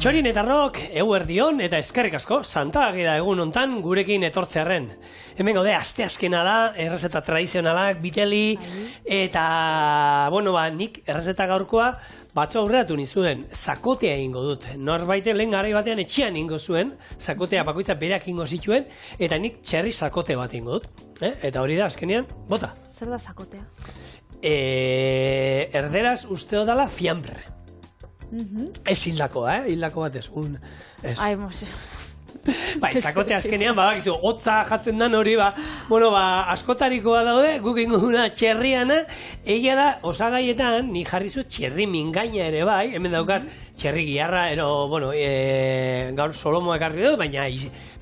Txorin eta Rock, eguerdion eta eskerrik asko, Santa Ageda egun hontan gurekin etortzearen. Hemen gaude, asteazkena da, errezeta tradizionalak, biteli, eta, nik errezeta gaurkoa batzu aurreatu nizuen, zakotea ingo dut. Norbaite lehen garai batean etxean ingo zuen, zakotea bakoitza berak ingo zituen, eta nik txerri zakote bat ingo dut. Eta hori da, azkenean, bota. Zer da zakotea? Erderaz usteo dala fiambre. Ez hildakoa, hildako bat ez. Ai, mose. Bai, zakote azkenean, badakizu, hotza jatzen dan hori, askotarikoa daude, guk ingo duna txerriana, egia da, osagaietan, ni jarrizu txerri mingaina ere bai, hemen daukat txerri giarra, gaur solomoa ekarri du, baina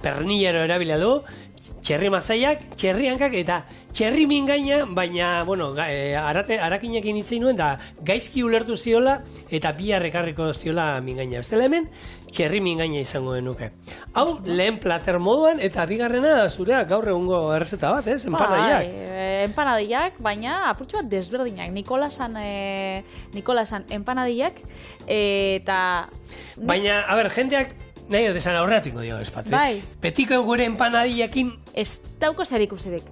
pernillero erabila du, txerri mazaiak, txerri hankak eta txerri mingaina, baina, arakinekin itzein nuen, da gaizki ulertu ziola eta bihar ekarriko ziola mingaina. Bestela hemen, txerri mingaina izango denuke. Hau, lehen plater moduan, eta bigarrena zurea gaur egungo errezeta bat, ez? Empanadillak. Empanadillak, baina apurtxo bat desberdinak. Nikolasan empanadillak, eta... Baina, jendeak nahi dut esan aurreatingo dio, espatri. Bai. Betiko gure empanadillakin... Ez dauko zer ikusirik.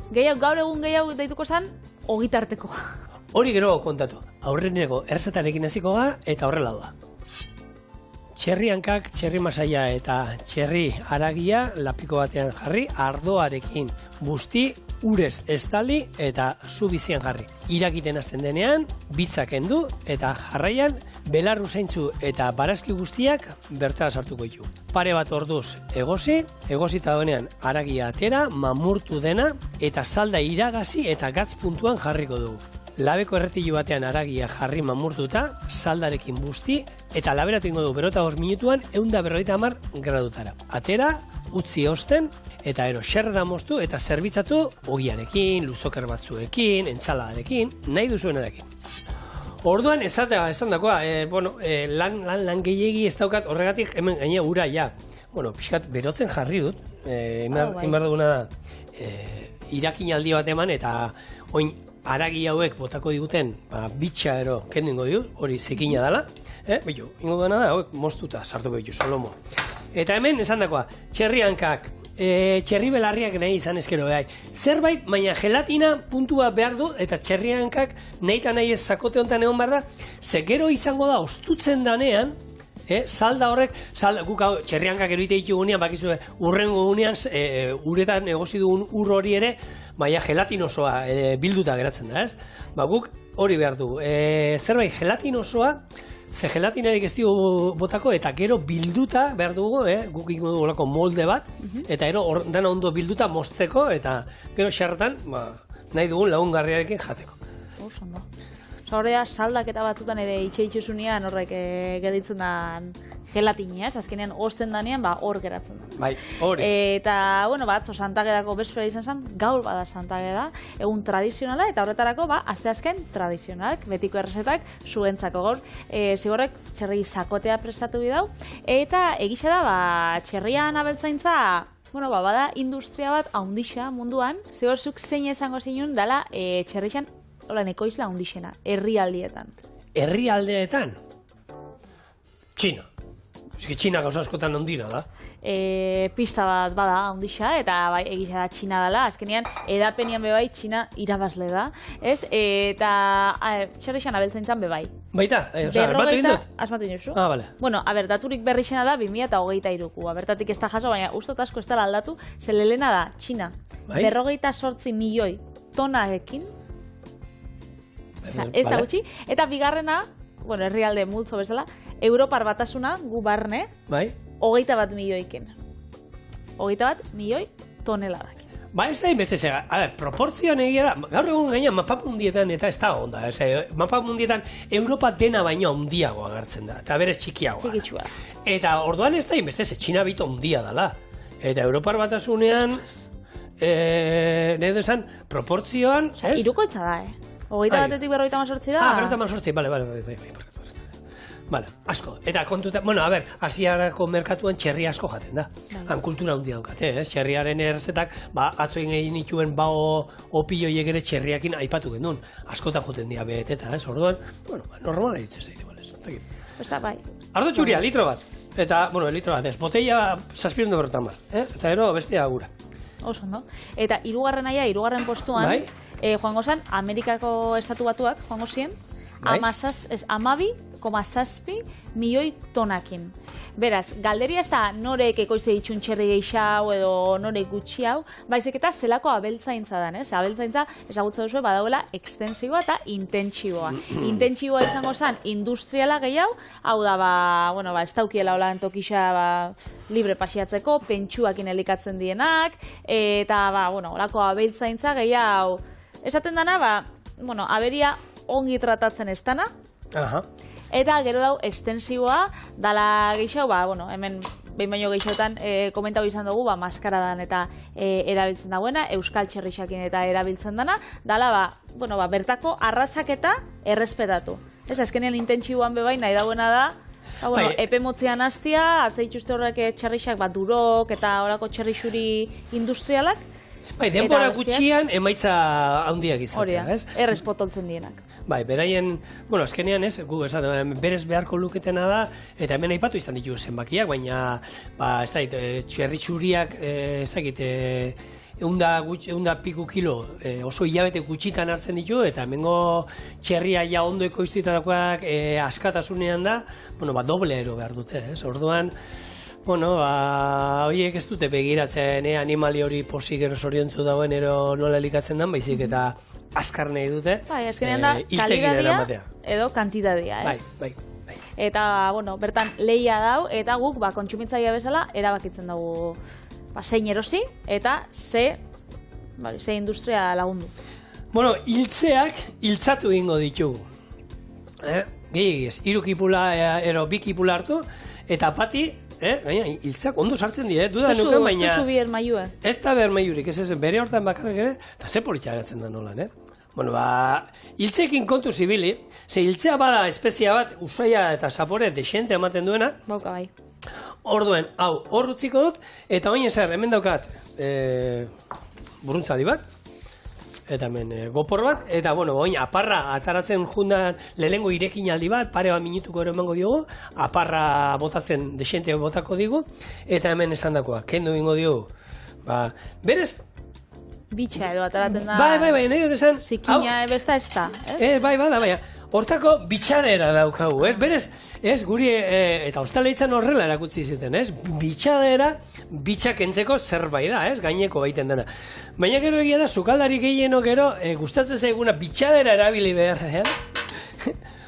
Gaur egun gehiago deituko zen, ogitartekoa. Hori gero kontatu. Aurreneko errezetarekin hasiko ga, eta horrela da. Txerri hankak, txerri masaia eta txerri haragia lapiko batean jarri, ardoarekin busti, urez estali eta zu bizian jarri. Irakiten hasten denean, bitzak kendu eta jarraian belarru zeintzu eta barazki guztiak bertara sartuko ditu. Pare bat orduz egosita denean haragia atera, mamurtu dena eta salda iragazi eta gatz puntuan jarriko dugu. Labeko erretilu batean haragia jarri mamurtuta, saldarekin busti, eta laberatu ingo du berota 5 minutuan 150 gradutara. Atera, utzi osten, eta xerrera moztu eta zerbitzatu ogiarekin, luzoker batzuekin, entzalarekin, nahi duzuenarekin. Orduan, esan dakoa, lan gehiegi ez daukat horregatik hemen gaine ura ja. Pixkat berotzen jarri dut, inbar duguna da, irakinaldi bat eman eta oin haragi hauek botako diguten bitxa kendingo ditu, hori zikina dela, ingo duena da, hauek moztuta sartuko ditu, solomo. Eta hemen esan dakoa, txerri hankak, txerri belarriak nahi izan ezkero behai. Zerbait, baina gelatina puntua behar du, eta txerri hankak nahi eta nahi ez zakote honetan egon behar da, ze gero izango da, ostutzen danean, salda horrek, guk hau txerri hankak eroite ditu gunean, bakizu urrengo gunean, uretan egosi dugun ur hori ere, baina gelatin osoa bilduta geratzen da, ez? Guk hori behar du. Zerbait gelatin osoa, ze gelatinarik ez dugu botako, eta gero bilduta behar dugu, guk ingo dugu molde bat, eta gero dana ondo bilduta mozteko, eta gero xerretan, nahi dugun lagungarriarekin jateko. Ondo. Horrea, saldak eta batutan ere itxeitxusunean horrek gelditzen da gelatina, azkenean osten danean, hor geratzen da. Bai, hori. Eta, batzo Santagedako bezpera izan zen, gaur bada Santageda, egun tradizionala, eta horretarako, asteazken tradizionalak, betiko errezetak, zuentzako gaur. Zigorrek, txerri zakotea prestatu bidau, eta egisa da, txerrian abeltzaintza, bada industria bat haundixa munduan, zigorzuk zein esango zinun, dala txerrixan ekoizla handixena, herrialdietan. Herrialdeetan? Txina. Txina gauza askotan handina da. Pista bat bada handixa, eta egisa da Txina dela, azkenean edapenian bebai Txina irabazle da, ez? Eta txerrixan abeltzaintzan bebai. Baita? Asmatu egin dut? Asmatu egin duzu. Bale. Daturik berrixena da 2023. Bertatik ez da jaso, baina ustot asko ez dela aldatu, zelelena da Txina. 28 milioi tonarekin, ez da gutxi, eta bigarrena, herrialde multzo bezala, Europar batasuna, gu barne, 21 milioiken. 21 milioi toneladak. Ez da inbeste zega, proportzioan egia da, gaur egun gainean mapa mundietan eta ez da onda, mapa mundietan Europa dena baino handiagoa agertzen da, eta berez txikiagoa. Txikitsua. Eta orduan ez da inbeste ze Txina bito handia dela, eta Europar batasunean, nahi du esan, proportzioan, ez? Irukoitza da, 21etik 58 da? 58, bale, asko. Eta kontuta, Asiarako merkatuan txerri asko jaten da. Han kultura handia daukate, txerriaren errezetak, atzo egin nituen opioiek ere txerriakin aipatu gendun. Askotan joten dira beheteta, orduan, normala ditzen zaitu, ez? Bai. Ardo txuria, litro bat. eta, bueno, litro bat ez, botella 750 eta gero bestea gura. Oso, no? Eta hirugarren postuan, Bai. joango zen, Amerikako estatu batuak, joango ziren, Bai. 12,7 milioi tonakin. Beraz, galderia ez da norek ekoizte ditxun txerri gehiago edo norek gutxi hau, baizik eta zelako abeltzaintza dan, ez? Abeltzaintza esagutza duzu badauela ekstensiboa eta intentsiboa. Intentsiboa izango zen industriala gehiago, hau da, ez daukiela holan tokisa libre pasiatzeko, pentsuakin elikatzen dienak, eta, holako abeltzaintza gehiago. Esaten dana, aberia ongi tratatzen ez dana, eta gero dau estensiboa dala gehiago, hemen behin baino gehiotan komentau izan dugu, maskaradan eta erabiltzen dagoena, euskal txerrixakin eta erabiltzen dana, dala, bertako arrazak eta errespetatu. Ez, azkenean intentsiboan bebain nahi dagoena da, epe motzean hastia, atzeituzte horrek txerrixak durok eta horako txerrixuri industrialak, Denbora gutxian emaitza handiak izatea, ez? Errez potoltzen dienak. Beraien, azkenean ez, gu berez beharko luketena da, eta hemen aipatu izan ditu zenbakiak, baina, ez da, txerritxuriak, ez da, eunda piku kilo oso hilabete gutxitan hartzen ditu, eta hemengo txerria ja ondo ekoiztitakoak askatasunean da, doble ero behar dute, ez? Orduan, horiek ez dute begiratzen animali hori posik ero zoriontzu dauen ero nola elikatzen den, baizik eta askar nahi dute. Azkenean da, kalidadia edo kantidadia, ez? Bai. Eta, bertan lehia dau, eta guk, kontsumitzaia bezala, erabakitzen dugu zein erosi, eta ze industria lagundu. Hiltzatu egingo ditugu. Gehiagiz, 3 kipula, 2 kipula hartu, eta pati, baina, hiltzak ondo sartzen dira, duda nuken, baina... Ez duzu bier maiua. Ez da behar maiurik, ez bere hortan bakarrik ere, eta ze politxa geratzen da nolan, hiltzekin kontu zibili, ze hiltzea bada espezia bat, usaia eta zapore desente ematen duena. Bauka bai. Orduen, hor utziko dut, eta oin ezer, hemen daukat buruntzadi bat, eta hemen gopor bat, eta oin aparra ataratzen jundan lehengo irekin aldi bat, pare bat minutuko ero emango diogu, aparra botatzen desente botako digu, eta hemen esan dakoa, kendu ingo diogu. Berez, bitxa edo ataratzen da... Bai, nahi dut esan... Zikina ebesta ez da, ez? Bai, hortako bitxadera daukagu, ez? Berez, ez, guri, eta hostaleitzan horrela erakutzi zuten, ez? Bitxadera, bitxak entzeko zerbait da, ez? Gaineko baiten dena. Baina gero egia da, sukaldari gehieno gero, gustatzen zaiguna bitxadera erabili behar,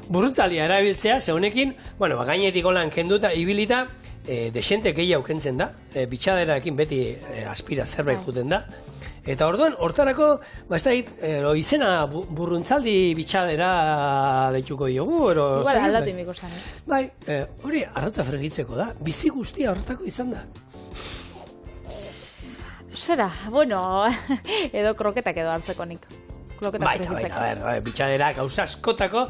buruntzalia erabiltzea, ze honekin, gainetik holan kenduta, ibilita, desente gehiago kentzen da, bitxaderaekin beti aspira zerbait juten da. Eta orduan, hortarako, izena burruntzaldi bitxadera deituko diogu, igual aldatu imiko zan, ez? Bai, hori arrotza fregitzeko da, bizi guztia hortako izan da. Zera, edo kroketak edo hartzeko nik. Bai, bitxadera gauza askotako,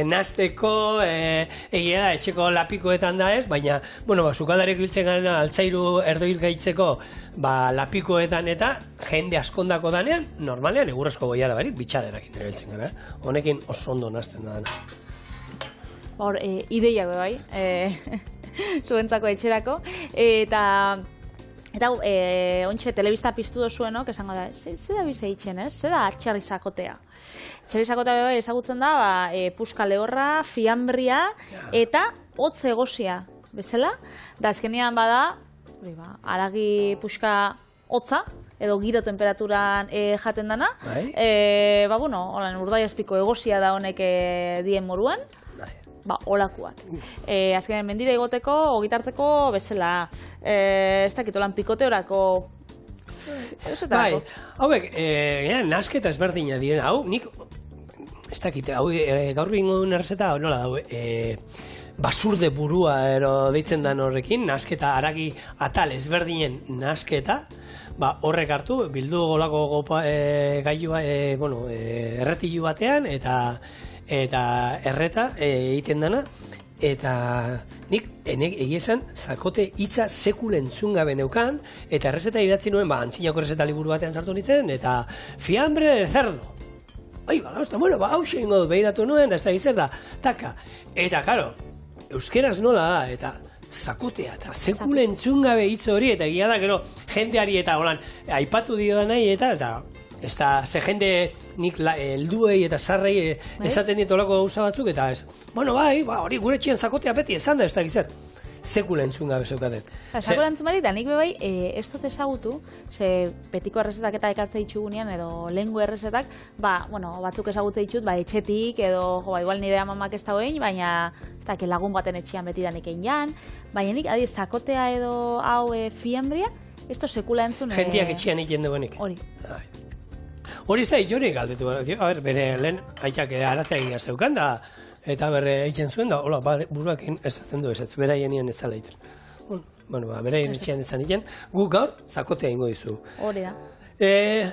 nazteko, egia da, etxeko lapikoetan da ez, baina, sukaldarek biltzen gana altzairu erdoil gaitzeko lapikoetan eta jende askondako danean, normalean egurrezko goiara barik bitxaderakin erabiltzen gara, honekin oso ondo nazten da dana. Hor, ideiak bai, zuentzako etxerako, Eta ontxe telebista piztu dozuenok, esango da, ze da bize itxen, ez? Ze da txerri zakotea. Txerri zakotea bai ezagutzen da, puska lehorra, fiambria eta hotz egosia, bezala. Da azkenean bada, haragi puska hotza, edo giro temperaturan jaten dana. Urdai azpiko egosia da honek dien moruan. Olakuak. Azkenean mendira igoteko, ogitarteko, bezala, ez dakitolan pikoteorako... Bai, hauek, nasketa ezberdina diren, hau, nik, ez dakit, hau, gaur bingo duen errezeta, nola dau, basurde burua deitzen den horrekin, nasketa, haragi atal ezberdinen nasketa, horrek hartu, bildu golako gailua, erretilu batean, eta erreta egiten dana, eta nik egia esan zakote hitza sekula entzun gabe neukan, eta errezeta idatzi nuen, antzinako errezeta liburu batean sartu nintzen, eta fiambre de cerdo. Hauxe ingo dut behiratu nuen, ez da zer da, taka. Eta, karo, euskeraz nola da, eta zakotea, eta sekule entzun gabe hitz hori, eta egia da, gero, jendeari eta holan, aipatu dio da nahi, eta ez da, ze jende nik helduei eta sarrei esaten dit olako gauza batzuk, eta ez, bueno, hori gure txien zakotea beti esan da, ez da gizet, sekula entzun gabe zeukaten. Sekula entzun bari, da nik bebai, ez dut ezagutu, ze betiko errezetak eta ekartze ditugunean, edo lehengu errezetak, batzuk ezagutze ditut, etxetik, edo, igual nire amamak ez da hoein, baina, ez lagun baten etxean beti da nik egin jan, baina nik, zakotea edo hau fiambria, ez da sekula entzun... Jendiak etxean egin duenik. Hori. Hori ez da itorik galdetu, bere lehen aitak arateagia zeukan da, eta bere egiten zuen da, hola, buruak esaten du ez beraien ian ez zala egiten. Beraien etxean ez zan egiten, gu gaur zakotea ingo dizu. Hori da.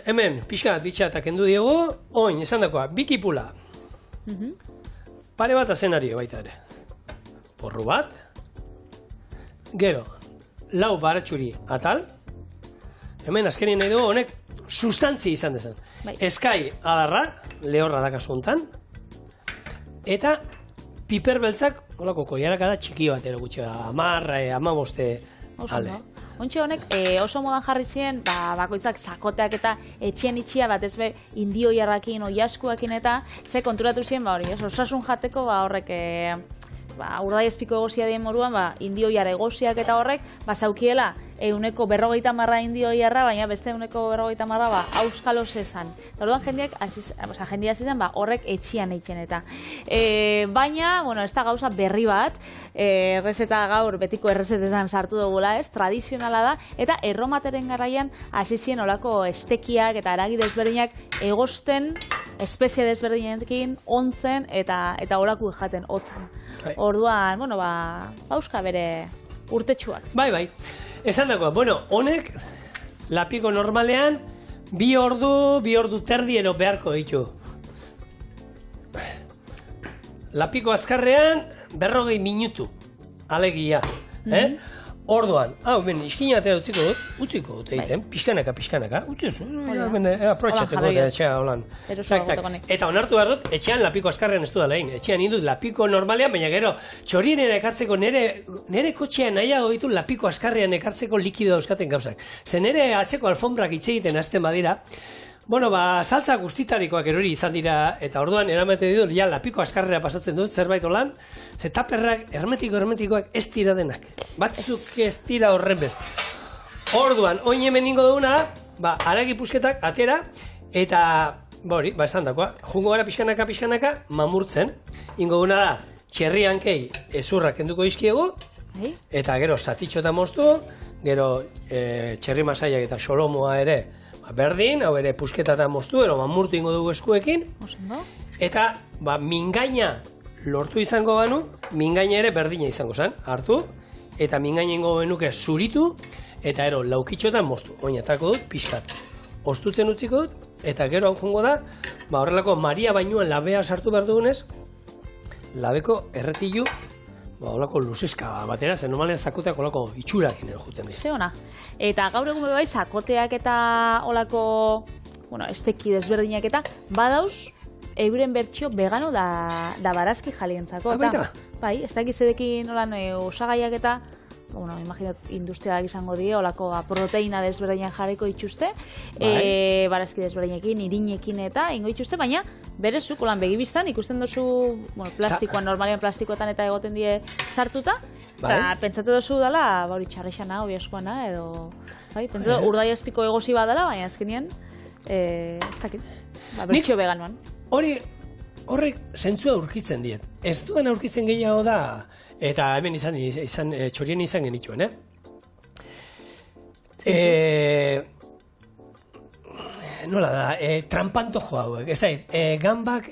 Hemen, pixka bitxatak endu diegu, oin, esan dakoa, bikipula. Pare bat azenario baita ere. Porru bat, gero, lau baratxuri atal, hemen azkenien nahi dugu honek sustantzi izan dezan. Eskai adarra, lehorra da kasu hontan, eta piper beltzak, holako koiarakada txiki bat ero gutxi, 10-15 ale. Ontxe honek oso modan jarri ziren, bakoitzak sakoteak eta etxien itxia bat ez be indio jarrakin, oiaskuakin eta ze konturatu ziren, osasun jateko horrek urdai espiko egozia dien moruan, indio jarra egosiak eta horrek, zaukiela euneko 50 indio jarra, baina beste euneko 50 auskalo zezan. Eta orduan jendia zizan horrek etxian eitzen eta. Baina, ez da gauza berri bat, errezeta gaur betiko errezetetan sartu dugula, tradizionala da, eta erromateren garaian hasi ziren olako estekiak eta aragi desberdinak egosten, espezie desberdinekin, ontzen eta olaku jaten hotzan. Orduan, auska bere urtetxuak. Bai. Esan dagoa, honek, lapiko normalean, 2 ordu terdi ero beharko ditu. Lapiko azkarrean, 40 minutu, alegia. Orduan, iskina eta utziko dut egiten, pixkanaka, utzizu, aprotxateko eta etxea holan. Eta onartu behar dut, etxean lapiko azkarrean ez du da lehin, etxean indut lapiko normalean, baina gero, txorienen ekartzeko nire kotxean nahiago ditu lapiko azkarrean ekartzeko likido euskaten gauzak. Ze nire atzeko alfombrak hitz egiten hasten badira, saltza guztitarikoak erori izan dira, eta orduan eramate ditut, lapiko azkarrera pasatzen dut, zerbait holan, ze taperrak hermetikoak ez dira denak. Batzuk ez dira horren beste. Orduan, oin hemen ingo duguna, haragi pusketak atera, eta, esan dakoa, jungo gara pixkanaka, mamurtzen, ingo duguna da, txerri hankei ezurrak enduko izkiegu, eta gero zatitxo eta moztu, gero txerri masaiak eta xolomoa ere, berdin, hau ere pusketa eta moztu, mamurtu ingo dugu eskuekin, eta mingaina lortu izango ganu, mingaina ere berdina izango zen, hartu, eta mingaina ingo genuke zuritu, eta laukitxotan moztu, oinatako dut, pixkat. Ostutzen utziko dut, eta gero hau jongo da, horrelako Maria bainuan labea sartu behar dugunez, labeko erretilu, olako luzeska batera, zen normalean zakoteak olako itxurakin juten diz. Ze ona. Eta gaur egun bai, zakoteak eta olako, esteki desberdinak eta, badauz, euren bertxio vegano da barazki jalientzako. Bai, ez dakiz edekin nolan osagaiak eta, imaginat industrialak izango die, olako proteina desberdinak jarriko itxuste, barazki desberdinekin, irinekin eta ingo itxuste, baina berezuk, olan begibiztan, ikusten dozu plastikoan, normalian plastikoetan eta egoten die sartuta, eta pentsatu dozu dela, txarrexana, obiaskoana, edo, pentsatu urdai espiko egosi bat dela, baina azkenean, ez dakit, bertxio veganoan. Horrek zentzua aurkitzen diet. Ez duan aurkitzen gehiago da, eta hemen txorien izan genituen, nola da, trampantojo hauek, ez da, gambak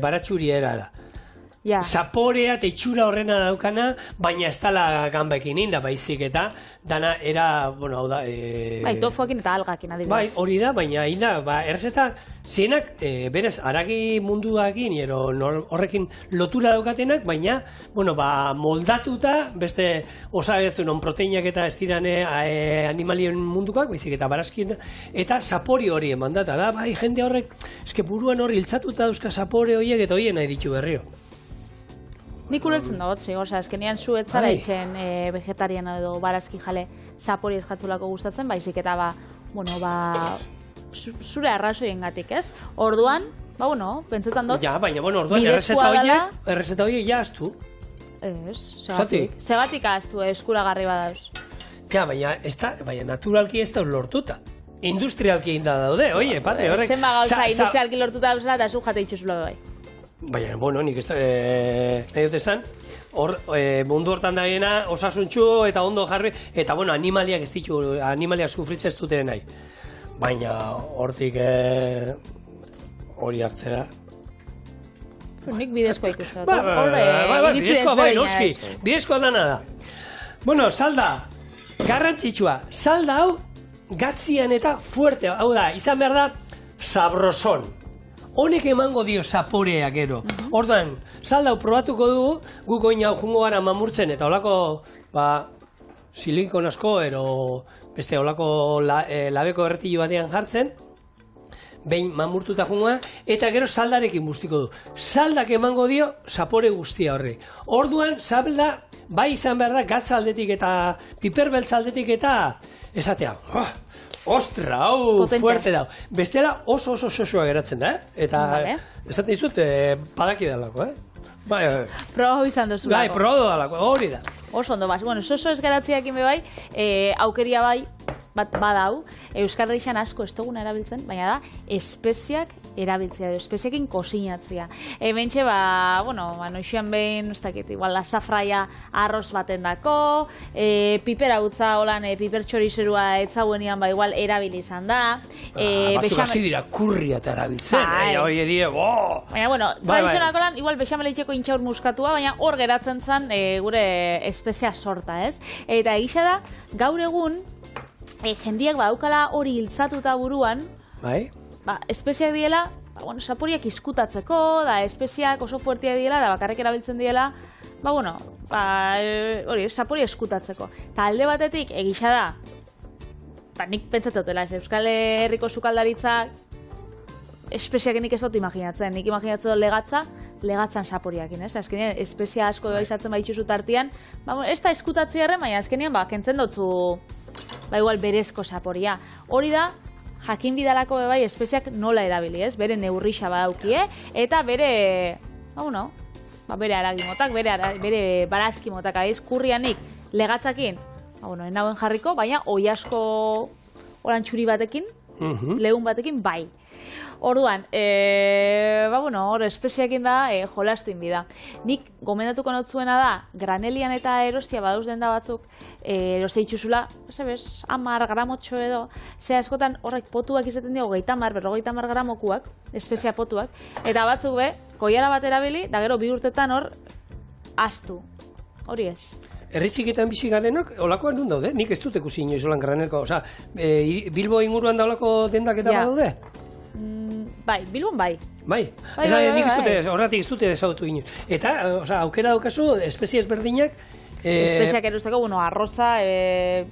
baratxuriera da. Zaporea eta itxura horrena daukana, baina ez dala gambaekin inda, baizik eta dana era, hau da... tofuakin eta algakin adibidez. Bai, hori da, baina inda, errezeta zienak, berez, haragi munduakin, horrekin lotura daukatenak, baina, moldatuta, beste osagezu non proteinak eta ez dirane animalien mundukoak, baizik eta barazkin, eta zapori hori emandata da, bai, jende horrek, eske buruan hori hiltzatuta dauzka zapore horiek eta horien nahi ditu berrio. Nik ulertzen dut, azkenean zu ez zara etxen vegetariana edo barazki jale zapori ez jatzulako gustatzen, baizik eta zure arrazoiengatik, ez? Orduan, pentsetan dut... Ja, baina, orduan, errezeta horiek jaztu. Ez, segatik ahaztu eskuragarri badauz. Ja, baina naturalki ez da lortuta. Industrialki egin da daude, oie, pate, horrek... Zenba gauza industrialki lortuta dauzela eta zu jate itxuzula bai. Baina, nik ez da, nahi dut esan, mundu hortan dagoena osasuntxu eta ondo jarri, eta, animaliak ez ditu, animaliak sufritzen ez dute nahi. Baina, hortik hori hartzera... Nik bidezkoa ikusten. Bidezkoa dana da. Salda, garrantzitsua, salda hau gatzian eta fuerte, hau da, izan behar da, sabrosón. Honek emango dio zaporea gero. Orduan, salda hau probatuko dugu, guk oin hau jungo gara mamurtzen, eta holako, silikon asko, ero beste holako labeko erretillo batean jartzen, behin mamurtuta jungoa, eta gero saldarekin bustiko du. Saldak emango dio zapore guztia horri. Orduan, salda, bai izan behar da, gatza aldetik eta piperbeltza aldetik eta esatea. Ostra, hau, fuerte dau. Bestela oso sosoa geratzen da, eta esaten dizut, padaki dalako, Proba izan duzu. Bai, proba dalako, hori da. Oso ondo, soso ez geratziak ime bai, aukeria bai, bat badau, Euskal Herrian asko ez duguna erabiltzen, baina da, espeziak erabiltzea, espeziakin kosinatzea. Hementxe, noixean behin, ez dakit, igual, lazafraia arroz baten dako, piper hautza, holan, piper txorizerua etzaguenian, igual, erabili izan da. Batzuk hasi dira kurria eta erabiltzen, hori edie, Baina, tradizionako lan, igual, bexameleitxeko intxaur muskatua, baina hor geratzen zen gure espezia sorta, ez? Eta egisa da, gaur egun, jendiak badaukala hori hiltzatuta buruan, espeziak diela, zaporiak izkutatzeko, da espeziak oso fuertia diela, da bakarrik erabiltzen diela, hori, zapori eskutatzeko. Ta alde batetik, egisa da, nik pentsatzotela, Euskal Herriko sukaldaritzak, espeziak nik ez dut imaginatzen, nik imaginatzen dut legatzan zaporiakin, ez? Azkenean, espezia asko izatzen baitxuzu tartian, ez da eskutatzea erren, baina azkenean, kentzen dutzu, igual berezko zaporia. Hori da, jakin bidalako bai espeziak nola erabili, ez? Bere neurrixa badaukie, eta bere, bere aragimotak, bere barazkimotak, kurrianik legatzakin, enauen jarriko, baina oi asko horan txuri batekin, lehun batekin, bai. Orduan, hor espeziakin da jolastu inbida. Nik gomendatuko notzuena da, granelian eta erostia badauz denda batzuk, erostia itxuzula, 10 gramotxo edo, ze askotan horrek potuak izaten dio, 50 gramokuak, espezia potuak, eta batzuk koiara bat erabili, da gero 2 urtetan hor, astu. Hori ez. Herritxiketan bizi garenok, olakoan nun daude? Nik ez dut ikusi inoiz olan granelko, Bilbo inguruan daulako dendak eta badaude? Bai, Bilbon bai. Bai, nik ez dute, horretik ez dute ezautu inoiz. Eta, aukera daukazu, espezie ezberdinak... Espeziak erosteko, arroza,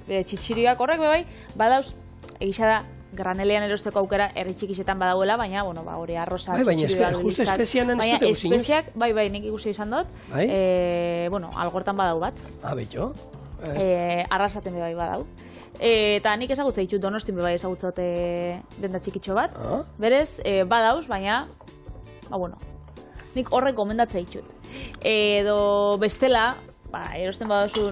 txitxiriak, horrek bai, badauz, egisa da, granelean erosteko aukera herritxikisetan badauela, baina, hori arroza, txitxiriak... Baina, justu espezian ez dute ikusi inoiz? Espeziak, bai, nik ikusi izan dut, algortan badau bat. Betxo? Arrasaten bai badau. Eta nik ezagutza ditut Donostin bai ezagutzote denda txikitxo bat. Berez, badauz, baina, nik horrek gomendatza ditut. Edo bestela, erosten badauzu,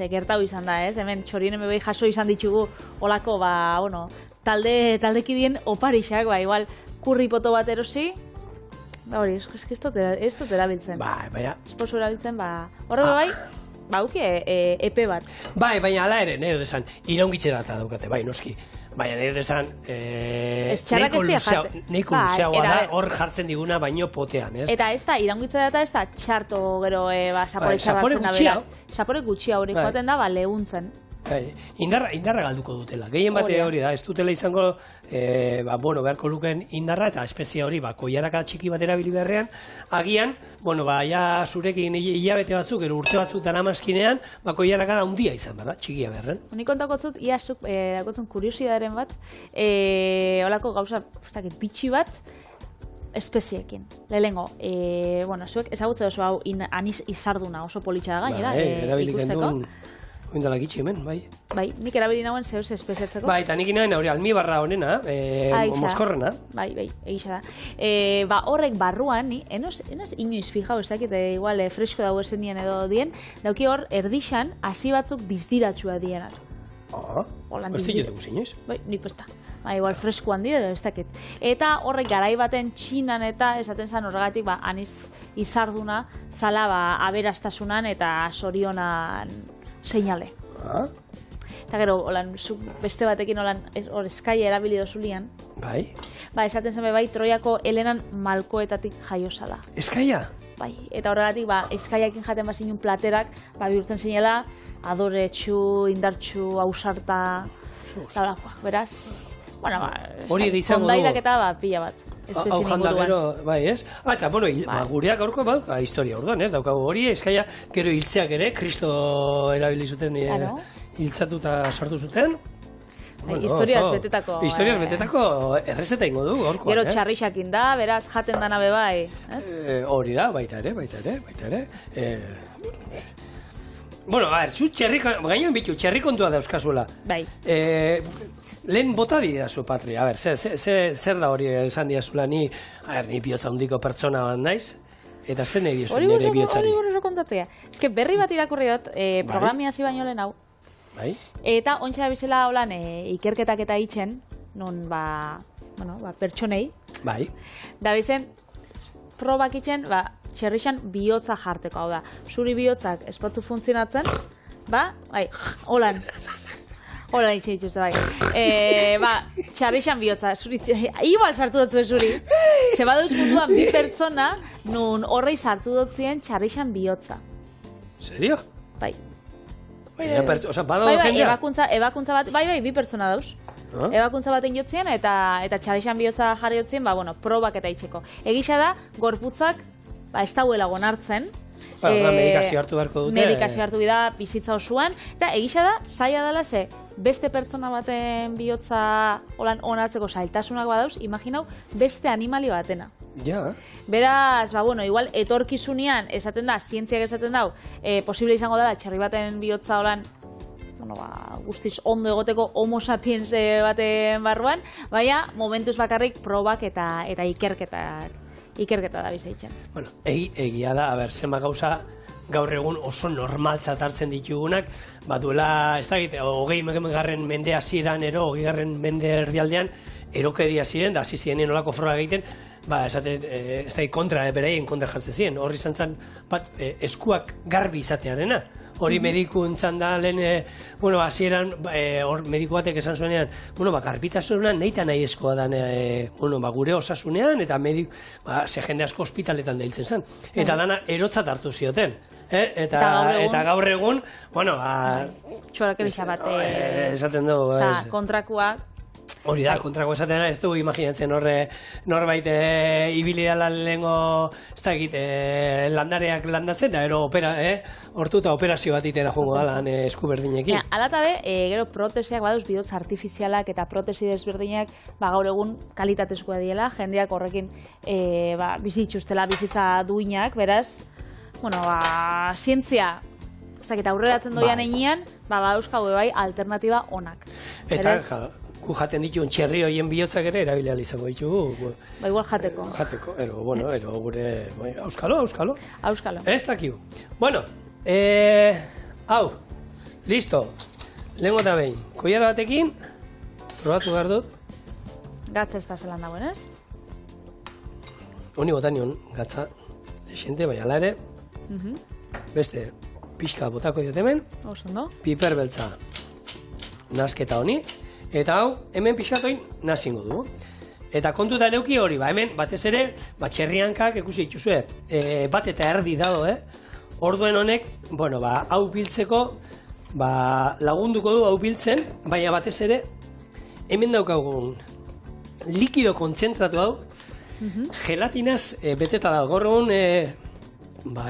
gertau izan da, ez? Hemen txorien bai jaso izan ditugu olako, taldekidien oparixak, igual kurri poto bat erosi, hori, ez dut erabiltzen. Baina... Esposo erabiltzen, horrek bai, bauki epe bat. Baina ala ere, nahi dut esan, iraungitxe data daukate, noski. Baina nahi dut esan, neiko luzeagoa da, hor jartzen diguna baino potean, ez? Eta ez da, iraungitxe data ez da txarto gero zapore txarratzen da. Zapore gutxia hori joaten da, lehuntzen. Indarra galduko dutela. Gehien bate hori da, ez dutela izango, beharko lukeen indarra, eta espezia hori, koiaraka txiki bat erabili beharrean, agian, ja zurekin hilabete batzuk, urte batzuk daramazkinean, koiaraka handia izan bada, txikia beharren. Nik kontakotzut, iazuk, dakotzen kuriosidaren bat, holako gauza, bitxi bat, espeziekin. Lehenengo, bueno, zuek ezagutze oso hau aniz izarduna oso politxa da gainera, ikusteko. Oindala gitxi hemen, bai. Bai, nik erabili nauen zehoz espeziatzeko. Bai, eta nik inauen hori almibarra honena, moskorrena. Bai, egisa da. Horrek barruan, ni, enoz inoiz fijau, ez dakit, igual fresko dago esen nien edo dien, dauki hor, erdixan, hasi batzuk dizdiratxua dienak. Ez ditugu zinez? Bai, nik pesta. Igual fresko handi edo ez dakit. Eta horrek garai baten Txinan eta esaten zan horregatik, aniz izarduna, zala aberastasunan eta sorionan seinale. Eta gero, beste batekin hor eskaia erabili dozulian. Bai. Esaten zen bai, Troiako Helenan malkoetatik jaiosala. Eskaia? Bai, eta horregatik, eskaiakin jaten bazinun platerak, bihurtzen zinela, adoretxu, indartxu, ausarta, talakoak, beraz, hori ere izango du. Kondairak eta pila bat. Hau janda gero, bai, ez? Eta, bueno, gureak aurko, historia orduan, ez? Daukagu hori, eskaia, gero hiltzeak ere, Kristo erabili zuten, hiltzatuta sartu zuten. Historiaz betetako. Historiaz betetako errezeta ingo du, orkoan, gero txarrixakin da, beraz, jaten dana bebai, ez? Hori da, baita ere. Bueno, a ver, zu gainoen bitu, txerri kontua dauzkazuela. Bai. Lehen bota didazu, Patri, a ber, zer da hori esan diazula ni bihotza handiko pertsona bat naiz, eta zer nahi diazu nire bihotzari? Hori buruz kontatzea. Ez que berri bat irakurri dut, programia hasi baino lehen hau. Bai. Eta ontsa da bizela holan ikerketak eta itxen, non, pertsonei. Bai. Da bizen, probak itxen, txerrixan bihotza jarteko, hau da. Zuri bihotzak espatzu funtzionatzen, holan. Hola, itxeituzte, txarrixan bihotza, igual sartu dut zuen zuri. Zeba duz munduan bi pertsona, nun horrei sartu dut zien txarrixan bihotza. Serio? Bai. Ebakuntza bat, bi pertsona dauz. Ebakuntza baten jotzien eta txarrixan bihotza jarri jotzien, probak eta itxeko. Egisa da, gorputzak, ez dauela gonartzen. Medikazio hartu beharko dute. Medikazio hartu bida bizitza osoan. Eta egisa da, zaila dela ze, beste pertsona baten bihotza onartzeko zailtasunak badauz, imaginau, beste animali batena. Ja. Beraz, igual, etorkizunean, esaten da, zientziak esaten dau, posible izango da, txerri baten bihotza guztiz ondo egoteko homo sapiens baten barruan, baina, momentuz bakarrik probak eta ikerketa da bizaitzen. Bueno, egia da, zema gauza gaur egun oso normaltzat hartzen ditugunak, duela, ez da, 20. mende hasieran ero, 20. mende erdialdean, erokeria ziren, da hasi ziren olako froga egiten, esaten, ez da, kontra, beraien kontra jartzen ziren, horri zantzan, eskuak garbi izatearena. Hori medikuntzan da, lehen, hasieran, mediku batek esan zuenean, garbitasunan nahi eta nahi eskoa da, gure osasunean, eta ze jende asko ospitaletan da hiltzen zen. Eta dana erotzat hartu zioten. Eta gaur egun, txorak ebisa bat, esaten dugu. Kontrakua. Hori da, kontrako esaten da, ez dugu imaginatzen norbait ibili dala lehengo, ez da egit, landareak landatzen, da ero hortu eta operazio bat itera jongo dalan eskuberdinekin. Alatabe, gero protesiak baduz bihotz artifizialak eta protesi desberdinak gaur egun kalitatezkoa diela, jendeak horrekin bizitzuztela bizitza duinak, beraz, zientzia, ez dakit aurreratzen doian einean, badauzkagu bai alternatiba onak. Eta, jaten dituen txerri hoien bihotzak ere erabilia izango ditugu. Igual jateko. Ero gure, auskalo. Auskalo. Ez dakiu. Bueno, hau, listo. Lehenko eta behin, koiara batekin, probatu behar dut. Gatza ez da zelan dagoen, ez? Honi botanion, gatza, desente, bai ala ere. Beste, pixka botako diot hemen. Osondo. Piper beltza, nasketa honi. Eta hau, hemen pixatoin nazingo du. Eta kontuta neuki hori, hemen batez ere, txerriankak ikusi dituzue, bat eta erdi dago, Orduen honek, hau biltzeko, lagunduko du hau biltzen, baina batez ere, hemen daukagun likido kontzentratu hau, gelatinaz beteta da. Gaur egun,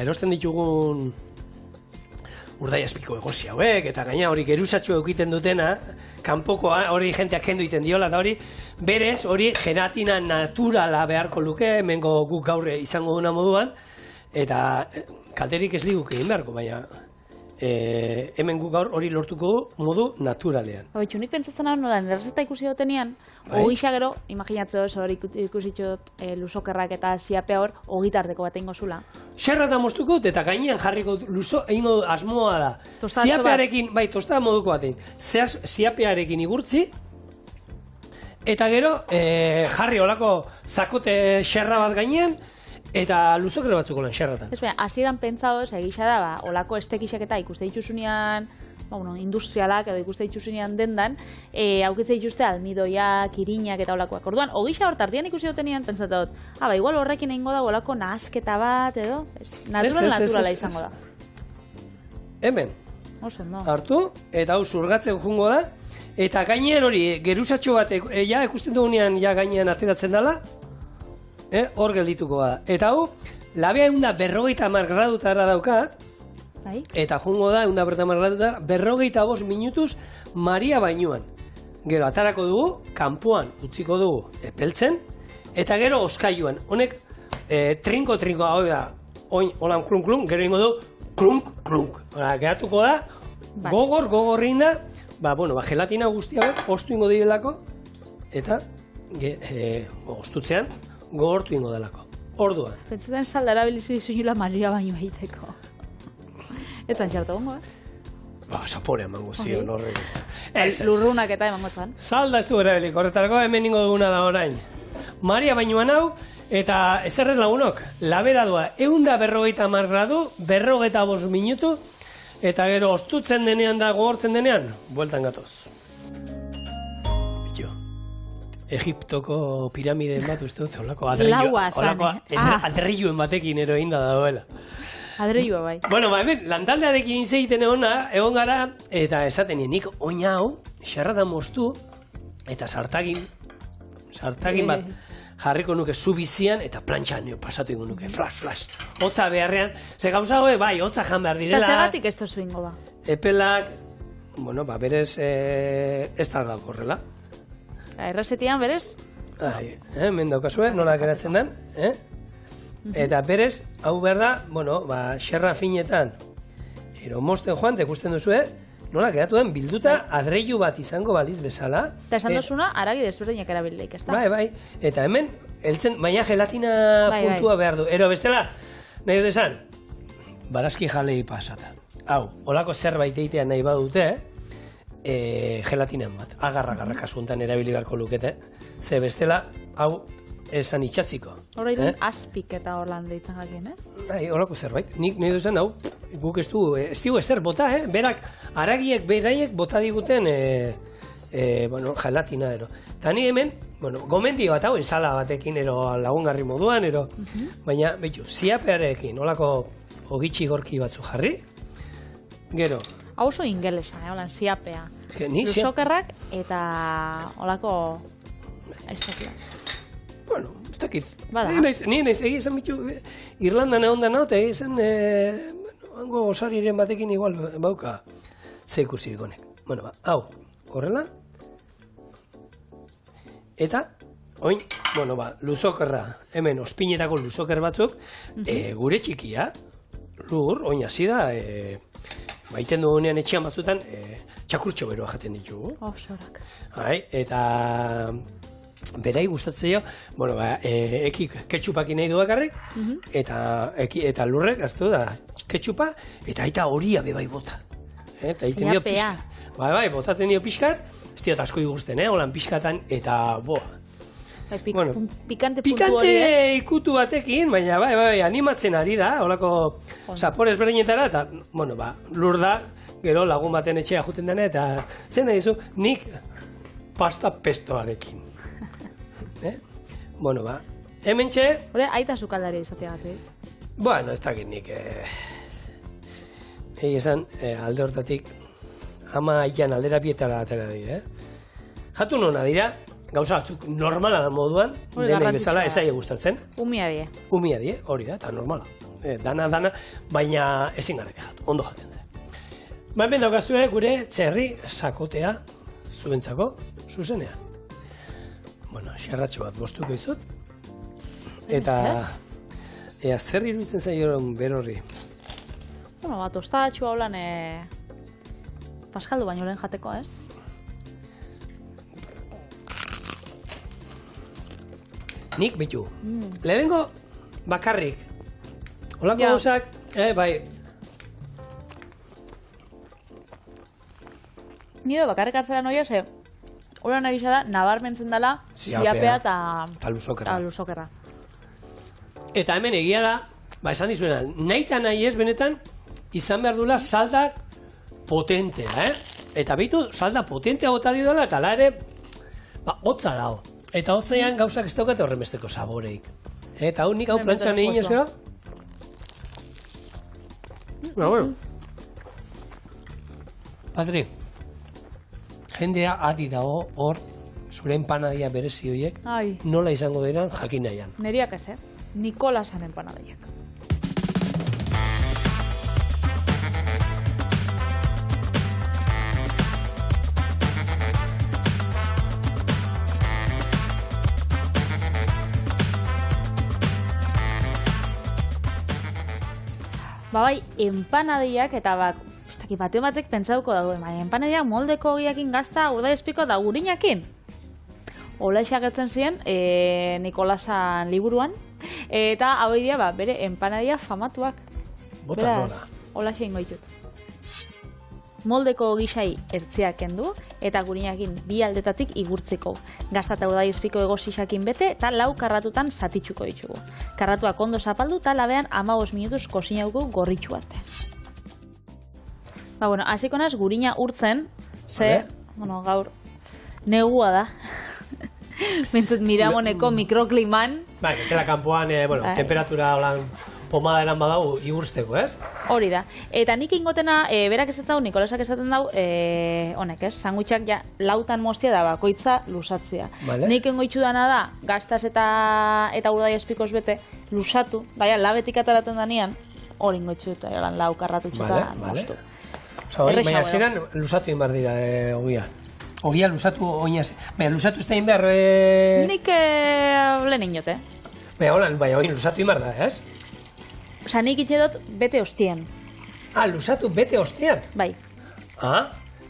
erosten ditugun urdaiazpiko egosi hauek, eta gaina hori geruzatxo eukiten dutena, kanpoko hori jenteak kendu iten diola, eta hori berez, hori gelatina naturala beharko luke, hemengo guk gaur izango duna moduan, eta kalterik ez liguke egin beharko, baina hemen guk gaur hori lortuko du modu naturalean. Baitxu, nik pentsatzen hau nola, errezeta ikusi dutenean, ogisa gero, imaginatzea oso hori ikusitxot lusokerrak eta ziapea hor, ogitardeko bat eingo zula. Xerra da moztuko, eta gainean jarriko eingo asmoa da. Ziapearekin, bai, tostada moduko batein, ziapearekin igurtzi, eta gero jarri olako zakote xerra bat gainean, eta luzokero batzuko lan xerratan. Ez baina, hasieran pentsado, egisa da, olako estekixak eta ikuste dituzunean, industrialak edo ikuste dituzunean dendan, aukitze dituzte almidoiak, irinak eta olakoak. Orduan, ogisa hor tardian ikusi dutenean, pentsatu dut, igual horrekin egingo da olako nahasketa bat, edo? Naturala izango da. Hemen, hartu, eta hau zurgatzen jungo da, eta gainean hori, geruzatxo bat, ikusten dugunean gainean ateratzen dela, hor geldituko da. Eta hau, labea 150 gradutara daukat, eta jungo da 150 gradutara, 45 minutuz Maria bainuan. Gero, atarako dugu, kanpoan utziko dugu epeltzen, eta gero oskailuan. Honek, trinko, hau da, holan klunk, gero ingo du, klunk. Geratuko da, gogorrin da, gelatina guztia ostu ingo direlako, eta ostutzean, gogortu ingo delako. Orduan. Pentsatzen saldara bilizu izunila Maria baino egiteko. Etzan txartu gongo, Zaporea emango zion horrek. Lurrunak eta emango zan. Salda ez du erabilik, horretarako hemen ingo duguna da orain. Maria bainuan hau, eta ezerrez lagunok, labera doa, 150 gradu, 45 minutu, eta gero ostutzen denean da gogortzen denean, bueltan gatoz. Egiptoko piramide bat uste dut, holako adreiluen batekin ero inda da doela. Adreilua bai. Bueno, hemen, lantaldearekin izegiten egon gara, eta esaten nik oina hau, xerrada moztu, eta sartagin bat jarriko nuke zubizian, eta plantxan pasatu ingo nuke, flash. Hotza beharrean, ze gauza hoe, bai, hotza jan behar direla. Eta segatik ez tozu ingo ba? Epelak, berez, ez da dago horrela. Errezetian, berez? Hemen daukazue, nola geratzen den, eta berez, hau behar da, xerra finetan, mozten joan, ikusten duzue, nola geratu den bilduta adreilu bat izango baliz bezala. Eta esan duzuna, aragi desberdinak erabildeik, ez da? Bai, eta hemen, baina gelatina puntua behar du. Ero bestela, nahi dut esan, barazki jalei pasata. Hau, olako zerbait eitea nahi badute, gelatinan bat, agarra kasuntan erabili beharko lukete, ze bestela, hau, esan itxatziko. Hora idun azpik eta horlan deitzen jakien, ez? Horako zerbait, nik nahi duzen, hau, guk ez dugu ezer bota, berak, beraiek bota diguten, gelatina, ero. Eta ni hemen, gomendio bat hau, ensala batekin, lagungarri moduan, baina, behitu, ziapearekin, olako ogitxi gorki batzu jarri, gero, hau oso ingelesan, holan, ziapea. Lusokerrak eta olako... ez dakit. Ni naiz egia esan bitu, Irlandan egon da nau, eta egia esan, hango osariren batekin igual bauka ze ikusi gonek. Hau, horrela. Eta, oin, luzokerra, hemen ospinetako luzoker batzuk, gure txikia, lur, oin hasi da, baiten dugunean etxean batzutan, txakurtxo beroa jaten ditugu. Zorak. Eta berai gustatzen jo, ekik ketxupakin nahi du bakarrik, eta lurrek, aztu da, ketxupa, eta aita horia bebai bota. Ziapea. Bai, botaten dio pixkat, ez diot asko igusten, holan pixkatan, eta pikante puntu hori ez? Pikante ikutu batekin, baina bai, animatzen ari da, holako zapores berdinetara, eta, lur da, gero lagun baten etxea juten dena, eta zen da dizu, nik pasta pestoarekin. Hemen txe... Hore, aita zukaldari izateagatik. Ez dakit nik... esan, alde hortatik, ama aian aldera bietara atera dira, Jatu nona dira, gauza batzuk normala da moduan, denei bezala ez aia gustatzen. Umia die, hori da, eta normala. Dana, baina ezin gara jatu, ondo jaten da. hemen daukazue gure txerri sakotea zuentzako, zuzenean. Bueno, xerratxo bat bostuko izut. Eta zer iruditzen zaioron berorri? Bueno, tostatxua holan paskaldu baino lehen jateko, ez? Nik bitu. Lehenengo bakarrik. Olako gauzak, bai. Nire bakarrik hartzera noia, ze hori nahi da, nabarmentzen dela ziapea eta luzokerra. Eta hemen egia da, esan dizuena, nahi eta nahi ez benetan, izan behar duela saldak potentea, Eta bitu, salda potentea bota dio dela, eta ala ere, hotza dago. Eta hotzean gauzak ez daukate horren besteko saboreik. Eta hau nik hau plantxan egin ez gara? Bueno. Patri, jendea adi dago hor, zure empanadia berezi horiek, nola izango diren jakin nahian. Neriak ez, Nikolasan empanadaiak. Bai, empanadaiak eta batek pentsauko dago, empanadaiak moldeko ogiakin gazta urdai espiko da gurinakin. Ola esagertzen ziren Nikolasan liburuan, eta hau dira bere empanadia famatuak. Beraz, ola xeingo ditut. Moldeko gisai ertzeak kendu, eta gurinakin bi aldetatik igurtzeko. Gazta eta urdai espiko egosisakin bete, eta 4 karratutan zatitxuko ditugu. Karratuak ondo zapaldu, eta labean 15 minutuz kozinauko gorritxu arte. Hasiko naz gurina urtzen, gaur negua da. Mentzut miramoneko mikrokliman. Ez dela kanpoan, temperatura holan pomada eran badago igurtzeko, ez? Hori da. Eta nik ingotena, berak ez dut Nikolasak esaten dau, honek, ez? Sanguitxak lautan moztia da, bakoitza lusatzea. Nik ingoitxu dana da, gaztaz eta urdai espikoz bete, lusatu, labetik ataraten danean, hori ingoitxu dut, lau karratutxu eta moztu. Baina zeran lusatu inbar dira ogia. Ogia lusatu oinaz. Baina lusatu ez da inbar... Nik lehen inote. Baina oin lusatu inbar da, ez? Osa, nik itxedot bete ostien. Lusatu bete ostien? Bai.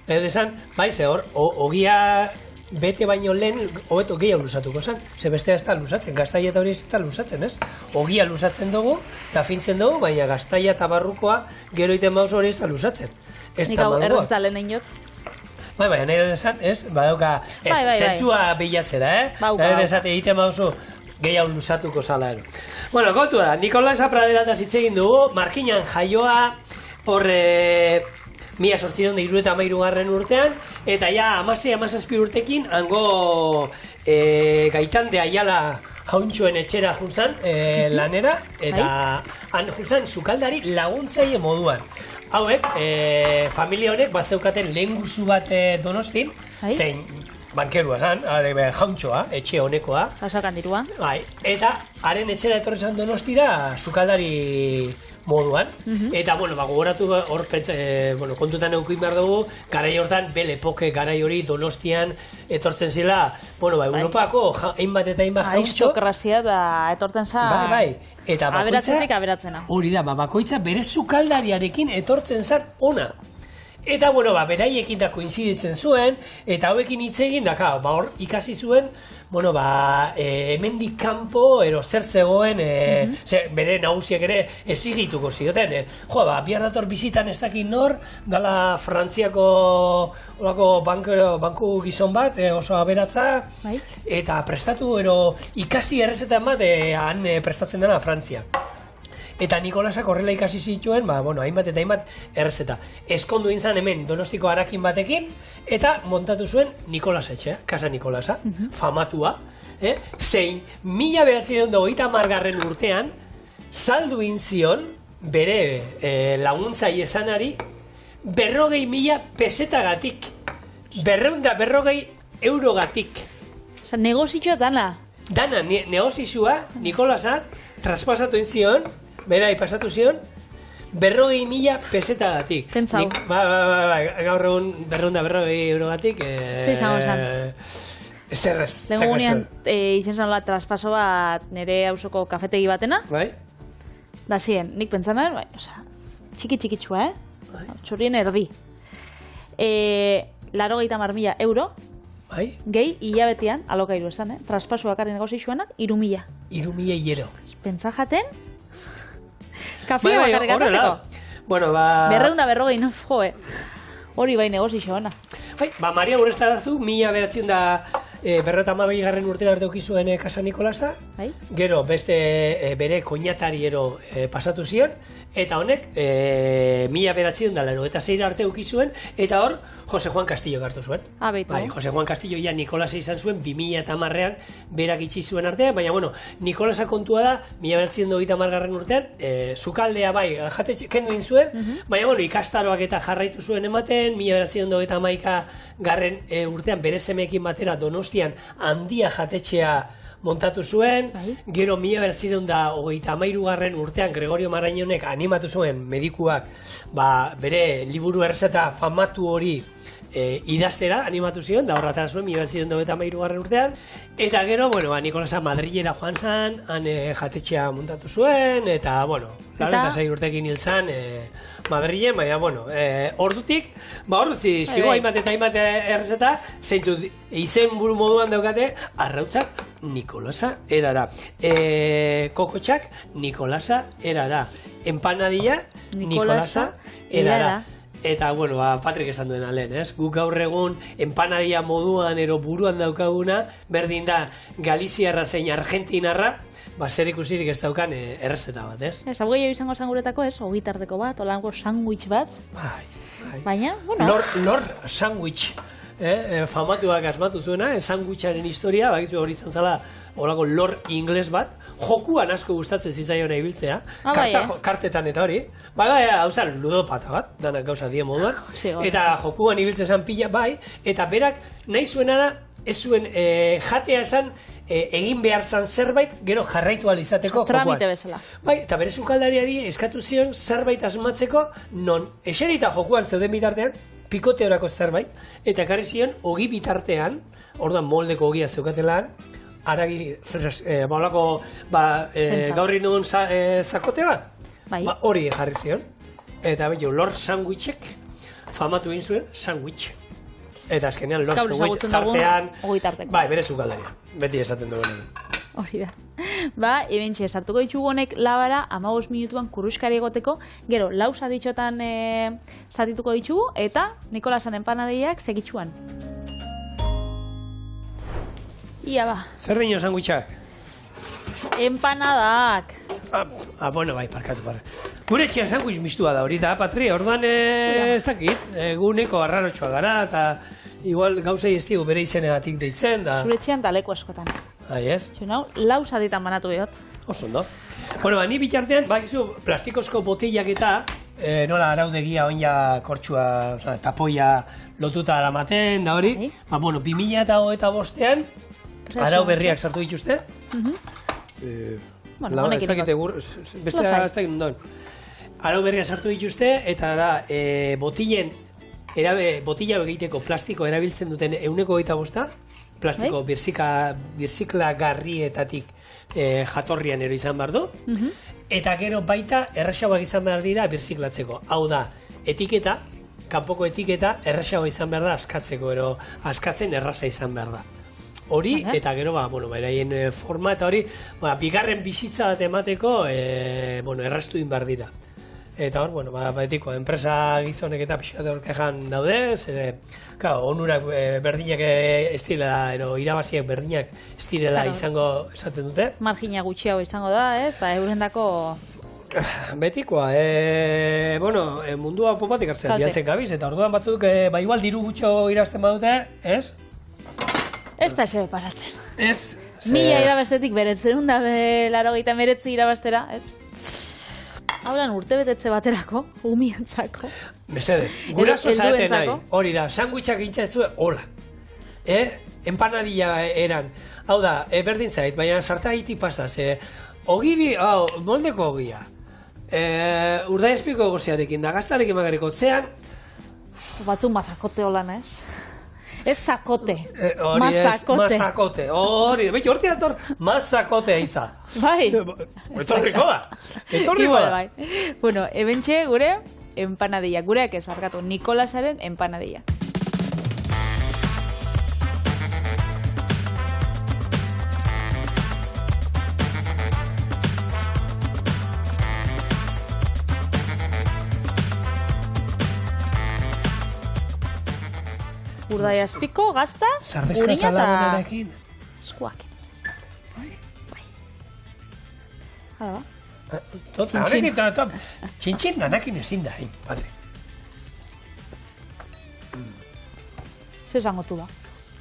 Esan, ze hor, ogia bete baino lehen, hobeto gehiago lusatuko zen. Ze bestea ez da lusatzen, gaztaia eta hori ez da lusatzen, ez? Ogia lusatzen dugu, eta fintzen dugu, baina gaztaia eta barrukoa gero iten bauz hori ez da lusatzen. Nik hau errez da lehen inot. Baina nire esan, ez? Badauka, zentzua bilatzera, Nire esan egiten bauzu gehiago lusatuko zala ero. Gautu da, Nikolasa Praderataz hitz egin dugu, Markinan jaioa, hor 1873 urtean, eta ja 16-17 urtekin, hango Gaitan de Ayala jauntxoen etxera juntzan lanera, eta han juntzan sukaldari laguntzaile moduan. Hauek, familia honek bat zeukaten lehen guzu bat Donostin, zein bankerua zan, jauntxoa, etxe honekoa. Jasakan dirua. Eta haren etxera etorri zan Donostira sukaldari moduan. Eta, gogoratu hor kontutan eukin behar dugu, garai hortan, Belepoke garai hori Donostian etortzen zela, Europako hainbat eta hainbat jauntxo. Aristokrazia da etortzen zan aberatzetik aberatzena. Hori da, bakoitza bere sukaldariarekin etortzen zan ona. Eta, beraiekin da koinziditzen zuen, eta hauekin hitz egin, hor ikasi zuen, hemendik kanpo, zer zegoen, bere nagusiak ere ezigituko zioten. Bihar dator bizitan ez dakit nor, dala Frantziako banku gizon bat, oso aberatza, eta prestatu, ikasi errezetan bat, han prestatzen dena Frantzia. Eta Nikolasak horrela ikasi zituen, hainbat eta hainbat errezeta. Eskondu inzan hemen Donostiko harakin batekin, eta montatu zuen Nikolas etxea, Casa Nikolasa, famatua, zein 1930 urtean, saldu inzion, bere laguntzaile esanari, 40.000 pesetagatik, 240 eurogatik. Osa, negozitxoa dana. Dana, negozizua, Nikolasa, traspasatu inzion, bera ipasatu zion, 40.000 pesetagatik. Pentsau. Gaur egun 240 eurogatik. Izango zen. Zerrez. Lengo gunean, izen zan traspaso bat nire hausoko kafetegi batena. Bai? Da ziren, nik pentsan da, bai, txiki-txikitsua, Txurien erdi. 80.000 euro, Bai? gehi hilabetean, alokairu esan, traspaso bakarri negozi zuenak, 3.000. 3.000 euro. Pentsa jaten, kafea bakarrik atateko. Bueno, ba... 240, no, joe. Hori bai negozi xoana. Bai, ba, Maria Urestarazu, 1952 garren urtean arte ukizuen Casa Nikolasa, Bai? gero beste bere koinatariero pasatu zion, eta honek 1986 arte ukizuen, eta hor Jose Juan Castillo hartu zuen. Beitu. Bai, Jose Juan Castillo ja Nikolasa izan zuen 2010ean berak itxi zuen artean, baina bueno, Nikolasa kontua da 1930 garren urtean, sukaldea bai, jatetxe kendu egin zuen, baina bueno, ikastaroak eta jarraitu zuen ematen, 1931 garren urtean bere semeekin batera Donostian handia jatetxea montatu zuen, gero 1933 garren urtean Gregorio Marañonek animatu zuen medikuak bere liburu errezeta famatu hori idaztera animatu zion, da horretara zuen 1933 garren urtean, eta gero, bueno, Nikolasa Madrilera joan zan, han jatetxea montatu zuen, eta, bueno, 46 urtekin hil zan Madrilen, baina, bueno, ordutik, ordutzi dizkigu hainbat eta hainbat errezeta, zeintzu izen buru moduan daukate, arrautzak Nikolasa erara, kokotxak Nikolasa erara, empanadilla Nikolasa erara. Eta, bueno, Patrik esan duena lehen, ez? Guk gaur egun empanadilla moduan ero buruan daukaguna, berdin da Galiziarra zein Argentinarra, zer ikusirik ez daukan errezeta bat, ez? Ez, hau gehiago izango zanguretako, ez? Ogitardeko bat, olango sandwich bat. Bai. Baina, bueno... Lord Sandwich. Famatuak asmatu zuena, sandwicharen historia, bakizu hori izan zala olako lor ingles bat, jokuan asko gustatzen zitzaiona ibiltzea, kartetan eta hori, hau zen ludopata bat, danak gauza die moduan, eta jokuan ibiltzen zan pila, bai, eta berak nahi zuena da, ez zuen jatea esan egin behar zan zerbait, gero jarraitu alizateko jokuan. Tramite bezala. Bai, eta bere sukaldariari eskatu zion zerbait asmatzeko, non eserita jokuan zeuden bitartean, pikoteorako zerbait, eta ekarri zion ogi bitartean, orduan moldeko ogia zeukatelan, aragi, baulako, gaur indun zakote bat, hori jarri zion. Eta behiu, Lord Sandwichek famatu egin zuen sandwich. Eta azkenean Lord Sandwich tartean, bai, bere zukaldaria, beti esaten dugu. Hori da. Ebentxe, sartuko ditugu honek labara 15 minutuan kurruskari egoteko, gero, lau zaditxotan zatituko ditugu, eta Nikolasan empanadeiak segitxuan. Ia ba. Zer dino sandwichak? Empanadak. Bueno, bai, parkatu. Gure etxean sandwich mistua da hori da, Patri, orduan ez dakit, guneko arrarotxoa gara, eta igual gauzei ez digu bere izenegatik deitzen, da... Zure etxean daleko askotan. Ez? Zunau, lau zaditan banatu behot. Oso, no? Bueno, ni bitartean, bakizu, plastikozko botillak eta, nola araudegia oina kortxua, tapoia lotuta aramaten, da hori, bueno, 2025an, arau berriak sartu dituzte. Bueno, honekin egot. Beste ez da gindon. Arau berriak sartu dituzte, eta da, botilla egiteko plastiko erabiltzen duten 125, plastiko birziklagarrietatik jatorrian ero izan behar du, eta gero baita erraxauak izan behar dira birziklatzeko. Hau da, etiketa, kanpoko etiketa, erraxauak izan behar da askatzeko, ero askatzen erraza izan behar da. Hori, eta gero, beraien forma eta hori, bigarren bizitza bat emateko, erraztu din behar dira. Eta hor, betiko, enpresa gizonek eta pixkat horkejan daude, onurak berdinak ez direla, irabaziak berdinak ez direla izango esaten dute. Margina gutxiago izango da, ez? Eta eurendako... Betikoa, mundua popatik hartzen bialtzen gabiz, eta orduan batzuk, igual diru gutxo irazten badute, ez? Ez da esebe pasatzen. Ez? Mila irabaztetik beretzen, da 89 irabaztera, ez? Hauran urte betetze baterako, umientzako. Mesedez, guraso zarete nahi, hori da, sandwichak gintzatzue, hola. Empanadilla eran. Hau da, berdin zait, baina sartagitik pasaz, ogibi, moldeko ogia. Urdaiazpiko goziarekin da, gaztarekin magariko zean. Batzuk mazakote holan, ez? Ez sakote, Hori ez, mazakote. mazakote. Hori, beti horti dator, mazakote hitza. Bai. Etorriko da. Etorriko Igual, da. bai. Bueno, ebentxe gure empanadilla. Gureak ez, barkatu, Nikolasaren empanadilla. Urdaiazpiko, gazta, Sardexka urina eta eta lagunarekin. eskuak. Bai. Hala, Tota, Txin-txin. honekin eta txintxin danakin ezin da, padre. ze esangotu da.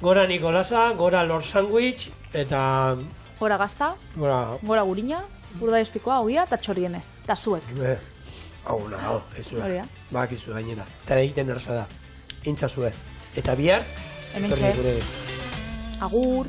Gora Nikolasa, gora Lord Sandwich, eta Gora gazta, gora... gora urina, Urdaiazpikoa, ogia eta txoriene. Eta zuek. Hau, ez zuen. Hori da. Bakizu gainera. Eta egiten erraza da. Intzazue. Eta bihar, Hementxe. etorri gure Agur.